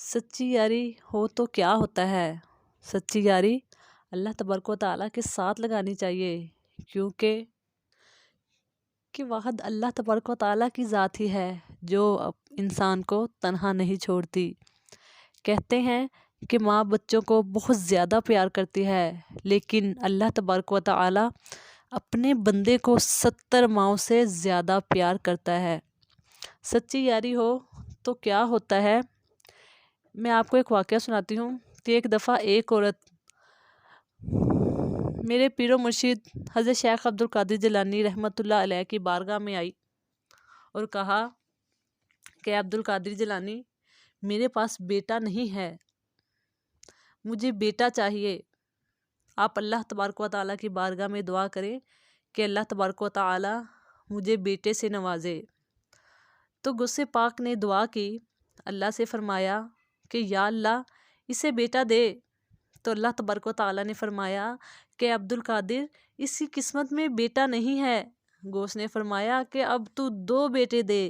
सच्ची यारी हो तो क्या होता है। सच्ची यारी अल्लाह तबारक व तआला के साथ लगानी चाहिए, क्योंकि वह अल्लाह तबारक व तआला की ज़ात ही है जो इंसान को तन्हा नहीं छोड़ती। कहते हैं कि माँ बच्चों को बहुत ज़्यादा प्यार करती है, लेकिन अल्लाह तबारक व तआला अपने बंदे को 70 माँओं से ज़्यादा प्यार करता है। सच्ची यारी हो तो क्या होता है। मैं आपको एक वाक़या सुनाती हूँ कि एक दफ़ा एक औरत मेरे पीरो मुर्शिद हज़रत शेख अब्दुल कादिर जिलानी रहमतुल्लाह अलैह की बारगाह में आई और कहा कि अब्दुल कादिर जिलानी, मेरे पास बेटा नहीं है, मुझे बेटा चाहिए। आप अल्लाह तबारक व तआला की बारगाह में दुआ करें कि अल्लाह तबारक व तआला मुझे बेटे से नवाजे। तो गुस्से पाक ने दुआ की, अल्लाह से फरमाया कि या अल्लाह इसे बेटा दे। तो अल्लाह तबारक व तआला ने फरमाया कि अब्दुल कादिर इसकी किस्मत में बेटा नहीं है। गौस ने फरमाया कि अब तू 2 बेटे दे।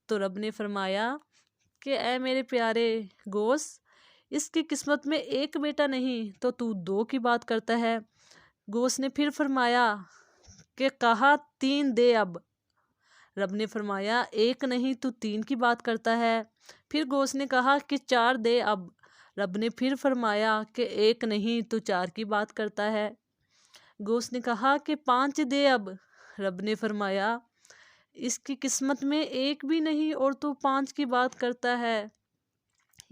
तो रब ने फरमाया कि ऐ मेरे प्यारे गौस, इसकी किस्मत में एक बेटा नहीं तो तू 2 की बात करता है। गौस ने फिर फरमाया कि कहा 3 दे अब। रब ने फरमाया एक नहीं तू 3 की बात करता है। फिर गौस ने कहा कि 4 दे अब। रब ने फिर फरमाया कि एक नहीं तू 4 की बात करता है। गौस ने कहा कि 5 दे अब। रब ने फरमाया इसकी किस्मत में एक भी नहीं और तू 5 की बात करता है।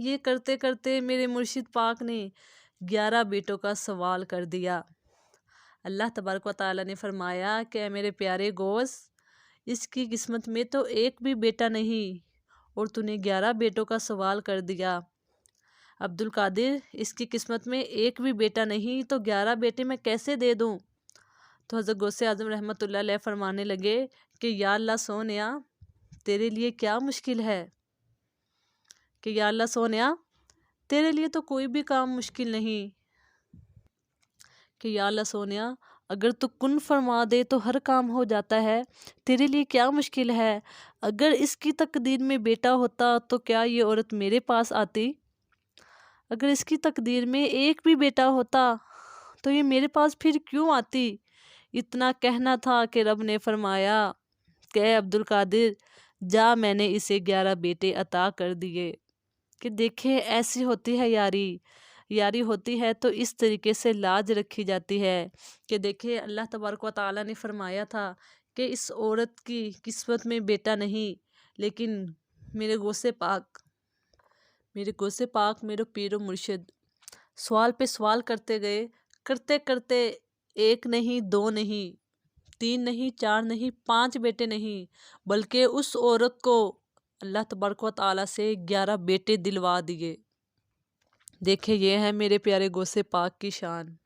ये करते करते मेरे मुर्शिद पाक ने 11 बेटों का सवाल कर दिया। अल्लाह तबारक व तआला ने फरमाया कि मेरे प्यारे गौस, इसकी किस्मत में तो एक भी बेटा नहीं और तूने 11 बेटों का सवाल कर दिया। अब्दुल कादिर, इसकी किस्मत में एक भी बेटा नहीं तो 11 बेटे मैं कैसे दे दूँ। तो हज़रत गौसे आज़म रहमतुल्लाह अलैह फरमाने लगे कि या अल्लाह सोनिया, तेरे लिए क्या मुश्किल है। कि या अल्लाह सोनिया, तेरे लिए तो कोई भी काम मुश्किल नहीं। कि या अल्लाह सोनिया, अगर तू कुन फरमा दे तो हर काम हो जाता है, तेरे लिए क्या मुश्किल है। अगर इसकी तकदीर में बेटा होता तो क्या ये औरत मेरे पास आती। अगर इसकी तकदीर में एक भी बेटा होता तो ये मेरे पास फिर क्यों आती। इतना कहना था कि रब ने फरमाया कि अब्दुल कादिर जा, मैंने इसे 11 बेटे अता कर दिए। कि देखे ऐसी होती है यारी। यारी होती है तो इस तरीके से लाज रखी जाती है। कि देखे अल्लाह तबारक व तआला ने फरमाया था कि इस औरत की किस्मत में बेटा नहीं, लेकिन मेरे गौसे पाक मेरे पीरो मुर्शिद सवाल पे सवाल करते गए। करते करते एक नहीं, 2 नहीं, 3 नहीं, 4 नहीं, 5 बेटे नहीं, बल्कि उस औरत को अल्लाह तबारक व तआला से 11 बेटे दिलवा दिए। देखे ये है मेरे प्यारे गौसे पाक की शान।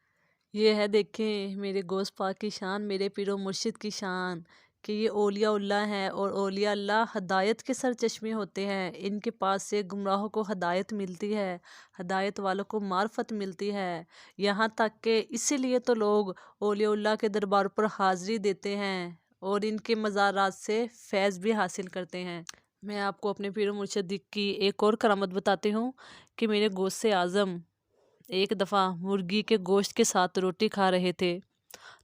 ये है देखें मेरे गौस पाक की शान, मेरे पीरो मुर्शिद की शान। कि ये औलिया उल्लाह हैं और औलिया अल्लाह हदायत के सर चश्मे होते हैं। इनके पास से गुमराहों को हदायत मिलती है, हदायत वालों को मार्फत मिलती है। यहाँ तक कि इसीलिए तो लोग औलिया उल्लाह के दरबार पर हाज़िरी देते हैं और इनके मज़ारात से फैज़ भी हासिल करते हैं। मैं आपको अपने पीरो मुर्शिद की एक और करामत बताती हूँ कि मेरे गौसे आज़म एक दफ़ा मुर्गी के गोश्त के साथ रोटी खा रहे थे।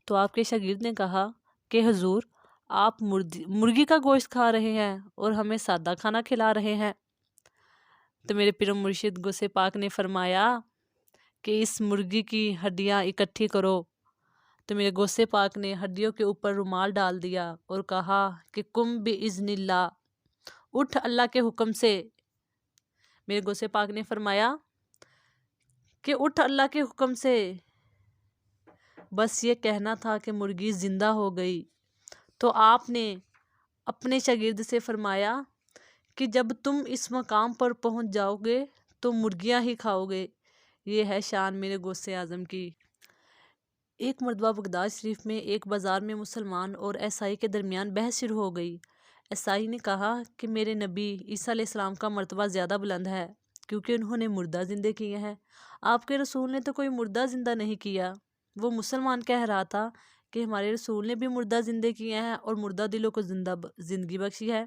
तो आपके शागिर्द ने कहा कि हुजूर, आप मुर्गी का गोश्त खा रहे हैं और हमें सादा खाना खिला रहे हैं। तो मेरे पीर मुर्शिद गौसे पाक ने फरमाया कि इस मुर्गी की हड्डियाँ इकट्ठी करो। तो मेरे गौसे पाक ने हड्डियों के ऊपर रुमाल डाल दिया और कहा कि कुम बि इज़्निल्लाह, उठ अल्लाह के हुक्म से। मेरे गौसे पाक ने फरमाया कि उठ अल्लाह के हुक्म से। बस ये कहना था कि मुर्गी ज़िंदा हो गई। तो आपने अपने शागिर्द से फरमाया कि जब तुम इस मकाम पर पहुंच जाओगे तो मुर्गियां ही खाओगे। ये है शान मेरे गौसे आज़म की। एक मरतबा बगदाद शरीफ में एक बाज़ार में मुसलमान और ईसाई के दरमियान बहस शुरू हो गई। ईसाई ने कहा कि मेरे नबी ईसा अलैहिस्सलाम का मर्तबा ज़्यादा बुलंद है क्योंकि उन्होंने मुर्दा ज़िंदे किए हैं। आपके रसूल ने तो कोई मुर्दा ज़िंदा नहीं किया। वो मुसलमान कह रहा था कि हमारे रसूल ने भी मुर्दा ज़िंदे किए हैं और मुर्दा दिलों को ज़िंदगी बख्शी है।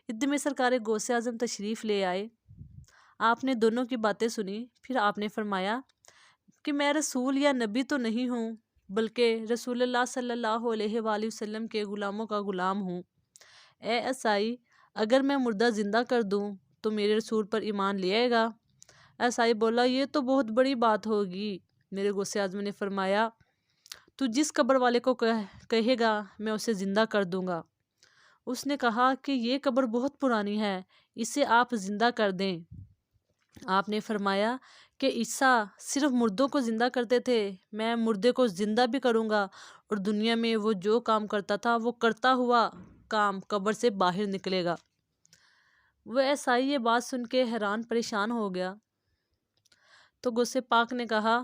इतने में सरकार गौसे आज़म तशरीफ़ ले आए। آپ نے دونوں کی باتیں سنی، پھر آپ نے فرمایا کہ میں رسول یا نبی تو نہیں ہوں، بلکہ رسول اللہ صلی اللہ علیہ وآلہ وسلم کے غلاموں کا غلام ہوں۔ اے عیسائی، اگر میں مردہ زندہ کر دوں تو میرے رسول پر ایمان لے آئے گا؟ عیسائی بولا، یہ تو بہت بڑی بات ہوگی۔ میرے غوث اعظم نے فرمایا، تو جس قبر والے کو کہے گا میں اسے زندہ کر دوں گا۔ اس نے کہا کہ یہ قبر بہت پرانی ہے، اسے آپ زندہ کر دیں۔ آپ نے فرمایا کہ عیسیٰ صرف مردوں کو زندہ کرتے تھے، میں مردے کو زندہ بھی کروں گا، اور دنیا میں وہ جو کام کرتا تھا وہ کرتا ہوا کام قبر سے باہر نکلے گا۔ وہ عیسائی یہ بات سن کے حیران پریشان ہو گیا، تو غوث پاک نے کہا،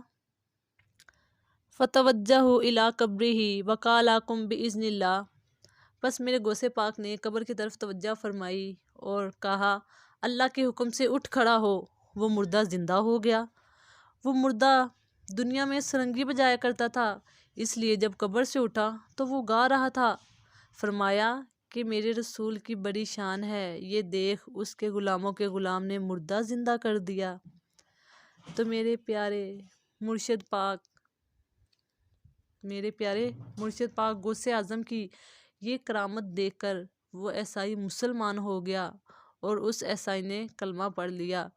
فَتَوَجَّهُ إِلَىٰ قَبْرِهِ وَقَالَ قُمْ بِإِذْنِ اللَّهِ۔ بس میرے غوث پاک نے قبر کی طرف توجہ فرمائی اور کہا، اللہ کے حکم سے اٹھ کھڑا ہو۔ وہ مردہ زندہ ہو گیا۔ وہ مردہ دنیا میں سرنگی بجایا کرتا تھا، اس لیے جب قبر سے اٹھا تو وہ گا رہا تھا۔ فرمایا کہ میرے رسول کی بڑی شان ہے، یہ دیکھ اس کے غلاموں کے غلام نے مردہ زندہ کر دیا۔ تو میرے پیارے مرشد پاک غوث اعظم کی یہ کرامت دیکھ کر وہ عیسائی مسلمان ہو گیا، اور اس عیسائی نے کلمہ پڑھ لیا۔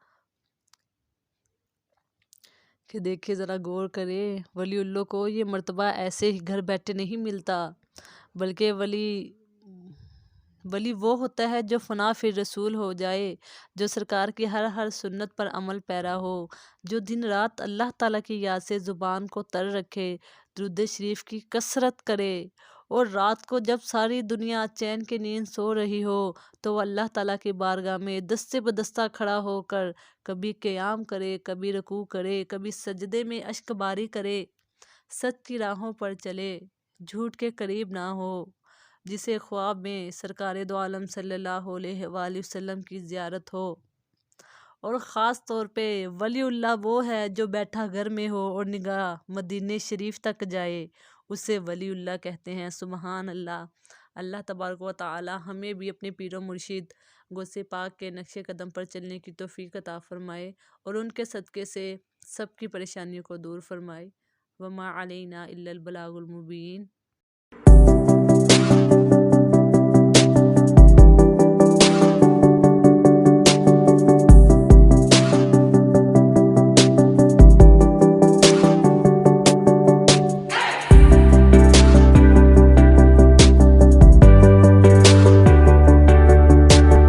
کہ دیکھے ذرا غور کرے، ولی اللہ کو یہ مرتبہ ایسے ہی گھر بیٹھے نہیں ملتا، بلکہ ولی وہ ہوتا ہے جو فنا فی رسول ہو جائے، جو سرکار کی ہر سنت پر عمل پیرا ہو، جو دن رات اللہ تعالیٰ کی یاد سے زبان کو تر رکھے، درود شریف کی کثرت کرے، اور رات کو جب ساری دنیا چین کی نیند سو رہی ہو تو وہ اللہ تعالیٰ کی بارگاہ میں دستے بدستہ کھڑا ہو کر کبھی قیام کرے، کبھی رکوع کرے، کبھی سجدے میں اشک باری کرے، سچ کی راہوں پر چلے، جھوٹ کے قریب نہ ہو، جسے خواب میں سرکار دو عالم صلی اللہ علیہ وآلہ وسلم کی زیارت ہو۔ اور خاص طور پہ ولی اللہ وہ ہے جو بیٹھا گھر میں ہو اور نگاہ مدینہ شریف تک جائے، اسے ولی اللہ کہتے ہیں۔ سبحان اللہ۔ اللہ تبارک و تعالی ہمیں بھی اپنے پیر و مرشد غوث پاک کے نقش قدم پر چلنے کی توفیق عطا فرمائے، اور ان کے صدقے سے سب کی پریشانیوں کو دور فرمائے۔ وما علینا الا البلاغ المبین۔